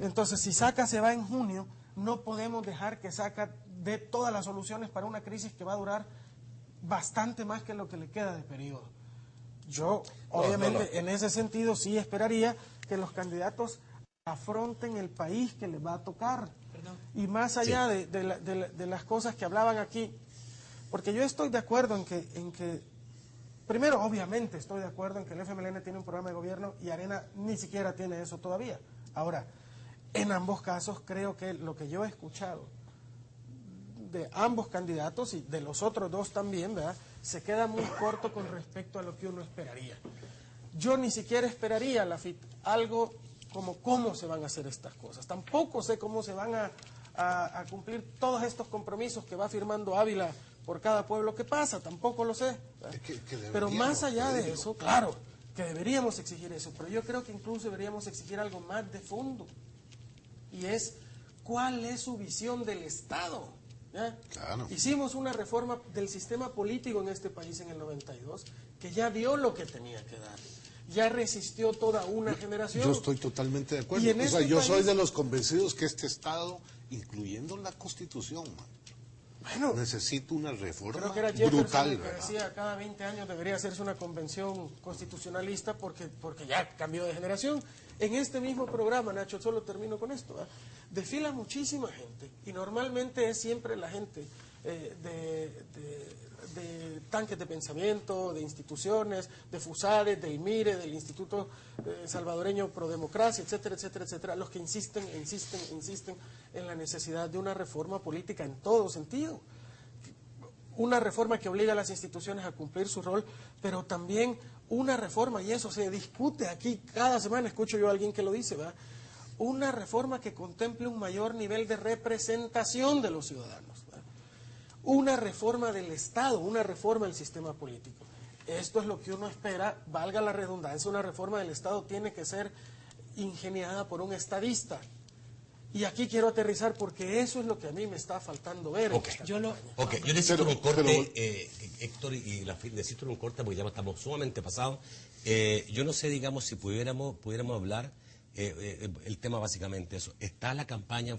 Entonces, si Saca se va en junio, no podemos dejar que Saca dé todas las soluciones para una crisis que va a durar bastante más que lo que le queda de periodo. Yo, obviamente, en ese sentido, sí esperaría que los candidatos afronten el país que les va a tocar. Y más allá de las cosas que hablaban aquí, porque yo estoy de acuerdo en que, primero, obviamente, estoy de acuerdo en que el FMLN tiene un programa de gobierno y Arena ni siquiera tiene eso todavía. Ahora, en ambos casos, creo que lo que yo he escuchado de ambos candidatos y de los otros dos también, ¿verdad?, se queda muy corto con respecto a lo que uno esperaría. Yo ni siquiera esperaría, algo como cómo se van a hacer estas cosas. Tampoco sé cómo se van a cumplir todos estos compromisos que va firmando Ávila por cada pueblo que pasa, tampoco lo sé. Pero más allá de eso, claro, que deberíamos exigir eso, pero yo creo que incluso deberíamos exigir algo más de fondo, y es cuál es su visión del Estado. Claro. Hicimos una reforma del sistema político en este país en el 92, que ya dio lo que tenía que dar. Ya resistió toda una generación. Yo estoy totalmente de acuerdo. O sea, yo soy de los convencidos que este Estado, incluyendo la Constitución, bueno, necesita una reforma creo que era brutal. Que decía, cada 20 años debería hacerse una convención constitucionalista porque ya cambió de generación. En este mismo programa, Nacho, solo termino con esto, desfila muchísima gente, y normalmente es siempre la gente de tanques de pensamiento, de instituciones, de FUSADE, del MIRE, del Instituto Salvadoreño Pro Democracia, etcétera, etcétera, etcétera, los que insisten en la necesidad de una reforma política en todo sentido. Una reforma que obliga a las instituciones a cumplir su rol, pero también una reforma, y eso se discute aquí, cada semana escucho yo a alguien que lo dice, ¿verdad?, una reforma que contemple un mayor nivel de representación de los ciudadanos, ¿verdad?, una reforma del Estado, una reforma del sistema político. Esto es lo que uno espera, valga la redundancia, una reforma del Estado tiene que ser ingeniada por un estadista. Y aquí quiero aterrizar porque eso es lo que a mí me está faltando ver. Yo necesito un corte, Héctor, y necesito un corte porque ya estamos sumamente pasados. Yo no sé, digamos, si pudiéramos hablar, el tema básicamente eso. ¿Está la campaña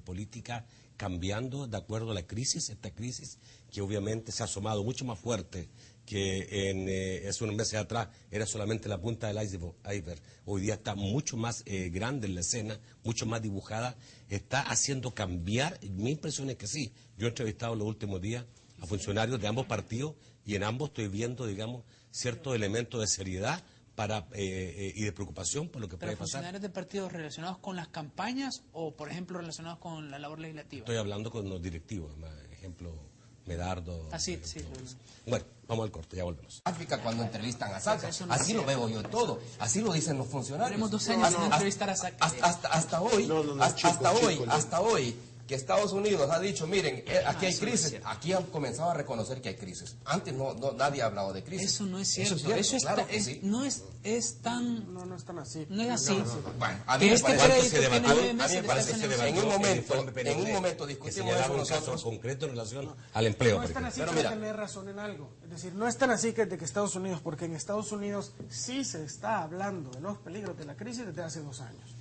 política cambiando de acuerdo a la crisis, esta crisis que obviamente se ha asomado mucho más fuerte que hace unos meses atrás era solamente la punta del iceberg? Hoy día está mucho más grande en la escena, mucho más dibujada, está haciendo cambiar. Mi impresión es que sí. Yo he entrevistado los últimos días a funcionarios de ambos partidos y en ambos estoy viendo, digamos, ciertos elementos de seriedad y de preocupación por lo que puede pasar. ¿Funcionarios de partidos relacionados con las campañas o, por ejemplo, relacionados con la labor legislativa? Estoy hablando con los directivos, por ejemplo, Medardo. Sí. Bueno, vamos al corte, ya volvemos. África cuando entrevistan a Saca, así lo veo yo todo, así lo dicen los funcionarios. Tenemos 2 años sin entrevistar a Saca. Hasta hoy, que Estados Unidos ha dicho, miren, aquí hay crisis, aquí han comenzado a reconocer que hay crisis. Antes nadie ha hablado de crisis. Eso no es cierto. No es tan así. No es así. Bueno, a mí me parece que se debatió. En un momento discutimos eso un caso concreto en relación al empleo. No es tan así, pero tener razón en algo. Es decir, no es tan así que Estados Unidos, porque en Estados Unidos sí se está hablando de los peligros de la crisis desde hace 2 años.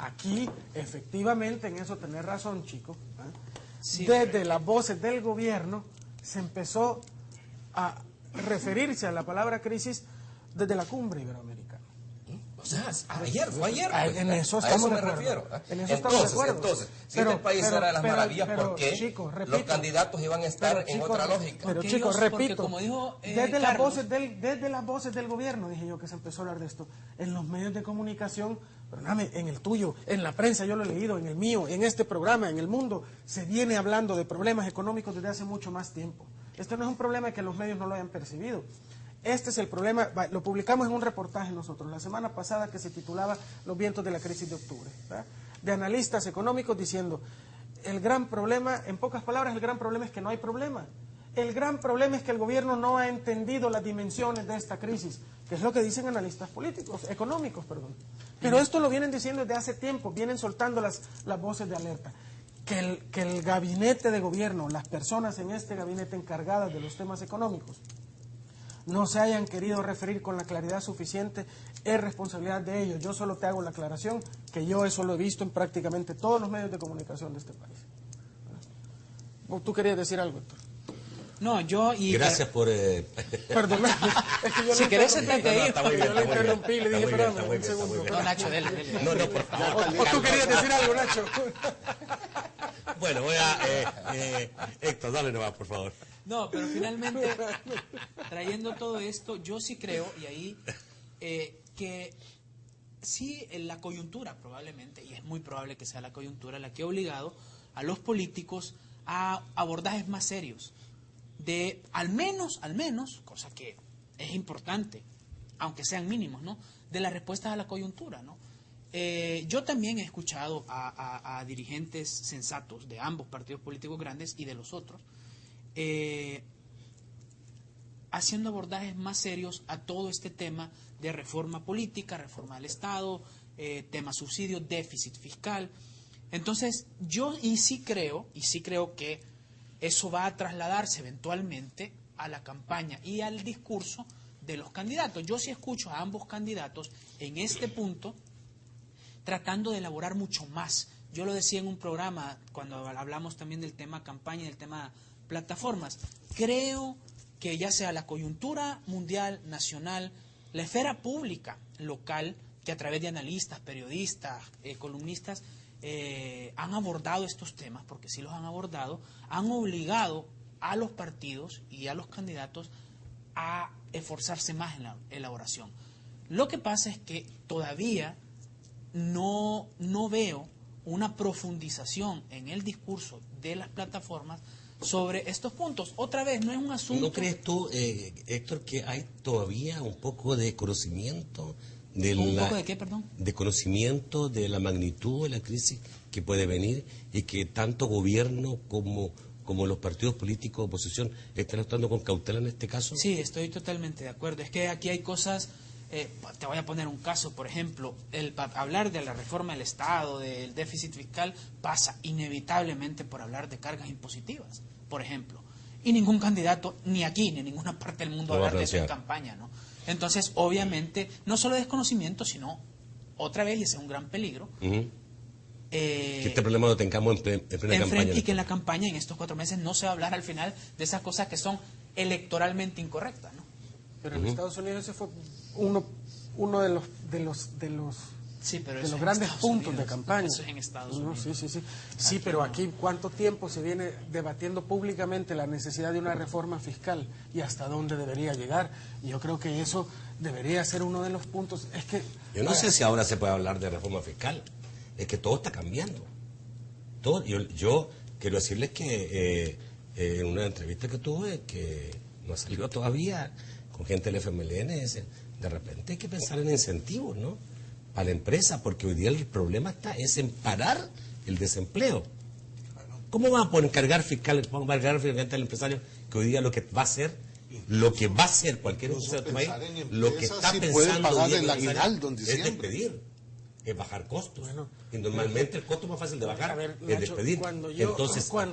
Aquí, efectivamente, en eso tenés razón, chico. Sí, desde las voces del gobierno se empezó a referirse a la palabra crisis desde la cumbre iberoamericana. O sea, fue ayer. En eso estamos de acuerdo. En eso estamos de acuerdo. Entonces, si este país era de las maravillas, ¿por qué Chico, repito, los candidatos iban a estar en otra lógica? Pero chicos, repito, como dijo, desde las voces del gobierno, dije yo, que se empezó a hablar de esto. En los medios de comunicación, perdóname, en el tuyo, en la prensa, yo lo he leído, en el mío, en este programa, en El Mundo, se viene hablando de problemas económicos desde hace mucho más tiempo. Esto no es un problema que los medios no lo hayan percibido. Este es el problema, lo publicamos en un reportaje nosotros la semana pasada que se titulaba Los vientos de la crisis de octubre, ¿verdad?, de analistas económicos diciendo, el gran problema, en pocas palabras, el gran problema es que no hay problema. El gran problema es que el gobierno no ha entendido las dimensiones de esta crisis, que es lo que dicen analistas económicos. Pero esto lo vienen diciendo desde hace tiempo, vienen soltando las voces de alerta. Que el gabinete de gobierno, las personas en este gabinete encargadas de los temas económicos, no se hayan querido referir con la claridad suficiente, es responsabilidad de ellos. Yo solo te hago la aclaración que yo eso lo he visto en prácticamente todos los medios de comunicación de este país. ¿Tú querías decir algo, Héctor? No, yo y... Gracias por... Perdón, es que yo si querés sentate ahí, yo le interrumpí y le dije, espérame un segundo. No, Nacho, dele. No, por favor. ¿O tú querías decir algo, Nacho? Bueno, voy a... Héctor, dale nomás, por favor. No, pero finalmente, trayendo todo esto, yo sí creo, y ahí, que sí, la coyuntura probablemente, y es muy probable que sea la coyuntura la que ha obligado a los políticos a abordajes más serios, de al menos, cosa que es importante, aunque sean mínimos, ¿no?, de las respuestas a la coyuntura, ¿no? Yo también he escuchado a dirigentes sensatos de ambos partidos políticos grandes y de los otros, haciendo abordajes más serios a todo este tema de reforma política, reforma del Estado, tema subsidios, déficit fiscal. Entonces, yo sí creo que eso va a trasladarse eventualmente a la campaña y al discurso de los candidatos. Yo sí escucho a ambos candidatos en este punto tratando de elaborar mucho más. Yo lo decía en un programa cuando hablamos también del tema campaña y del tema plataformas. Creo que ya sea la coyuntura mundial, nacional, la esfera pública local, que a través de analistas, periodistas, columnistas, han abordado estos temas, porque sí los han abordado, han obligado a los partidos y a los candidatos a esforzarse más en la elaboración. Lo que pasa es que todavía no veo una profundización en el discurso de las plataformas sobre estos puntos. Otra vez, no es un asunto... ¿No crees tú, Héctor, que hay todavía un poco de conocimiento de ¿Un poco de qué, perdón? De conocimiento de la magnitud de la crisis que puede venir y que tanto gobierno como los partidos políticos de oposición están actuando con cautela en este caso? Sí, estoy totalmente de acuerdo. Es que aquí hay cosas... te voy a poner un caso, por ejemplo, hablar de la reforma del Estado, del déficit fiscal, pasa inevitablemente por hablar de cargas impositivas, por ejemplo. Y ningún candidato, ni aquí, ni en ninguna parte del mundo, hablar de eso en campaña, ¿no? Entonces, obviamente, no solo desconocimiento, sino, otra vez, y ese es un gran peligro, que este problema lo tengamos en plena campaña. Y que en la campaña, en estos 4 meses, no se va a hablar al final de esas cosas que son electoralmente incorrectas, ¿no? Pero en Estados Unidos ese fue uno de los sí, pero de los grandes puntos de campaña. Eso es en Estados Unidos. Sí, pero aquí ¿cuánto tiempo se viene debatiendo públicamente la necesidad de una reforma fiscal y hasta dónde debería llegar? Y yo creo que eso debería ser uno de los puntos. Es que yo no sé si ahora se puede hablar de reforma fiscal. Es que todo está cambiando. Todo. Yo quiero decirles que en una entrevista que tuve, que no ha salido todavía, con gente del FMLN, de repente hay que pensar en incentivos, ¿no?, para la empresa, porque hoy día el problema es en parar el desempleo. ¿Cómo va a cargar fiscal, al empresario que hoy día lo que va a hacer cualquier empresario de país, lo que está pensando es despedir, es bajar costos. Y normalmente el costo más fácil de bajar es despedir. Cuando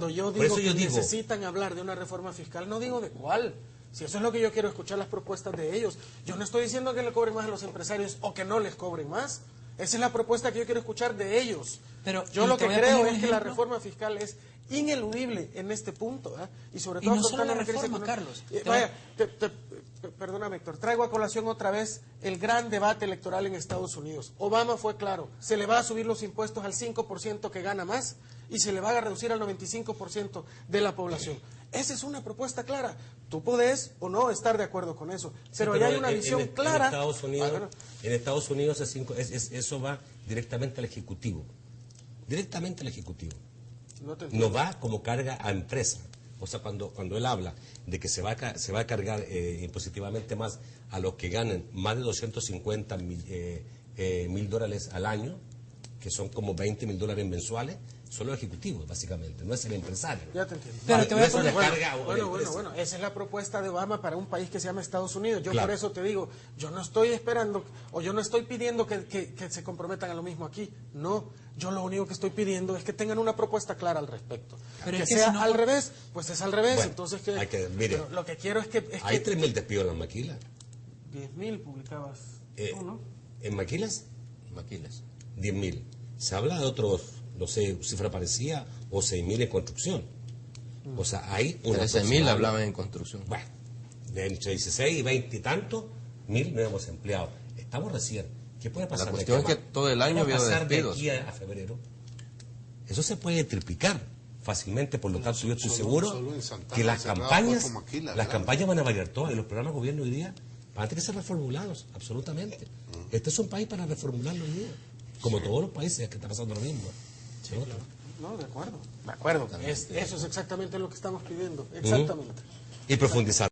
yo digo que necesitan hablar de una reforma fiscal, no digo de cuál. Si eso es lo que yo quiero escuchar, las propuestas de ellos. Yo no estoy diciendo que le cobren más a los empresarios o que no les cobren más. Esa es la propuesta que yo quiero escuchar de ellos. Pero yo lo que creo es que la reforma fiscal es ineludible en este punto. Y sobre todo no solo la reforma, Carlos. Perdóname, Héctor, traigo a colación otra vez el gran debate electoral en Estados Unidos. Obama fue claro, se le va a subir los impuestos al 5% que gana más y se le va a reducir al 95% de la población. Esa es una propuesta clara. Tú podés o no estar de acuerdo con eso, pero ya hay una visión clara. En Estados Unidos eso va directamente al Ejecutivo. Directamente al Ejecutivo. No va como carga a empresa. O sea, cuando él habla de que se va a cargar impositivamente más a los que ganen más de $250,000 al año, que son como $20.000 mensuales, son los ejecutivos, básicamente, no es el empresario. Ya te entiendo. Pero te voy a poner... Bueno, esa es la propuesta de Obama para un país que se llama Estados Unidos. Yo por eso te digo, yo no estoy esperando, o yo no estoy pidiendo que se comprometan a lo mismo aquí. No, yo lo único que estoy pidiendo es que tengan una propuesta clara al respecto. Pero que sea si no... al revés, pues es al revés. Bueno, entonces, mire, lo que quiero es que... hay 3.000 despidos en las maquilas. 10.000 publicabas tú, ¿no? ¿En maquilas? Maquilas. 10.000. Se habla de otros, no sé, cifra parecida, o 6.000 en construcción. O sea, hay una... 13.000 hablaban en construcción. Bueno, de entre 16 y 20 y tantos mil nuevos empleados. Estamos recién. ¿Qué puede pasar? La cuestión es que todo el año había despidos. De aquí a febrero. Eso se puede triplicar fácilmente, por lo tanto yo estoy seguro que las campañas van a variar todas, y los programas de gobierno hoy día van a tener que ser reformulados, absolutamente. Este es un país para reformularlo hoy día, como todos los países que está pasando lo mismo. Sí, claro. No, de acuerdo. Eso es exactamente lo que estamos pidiendo, exactamente. Y profundizar.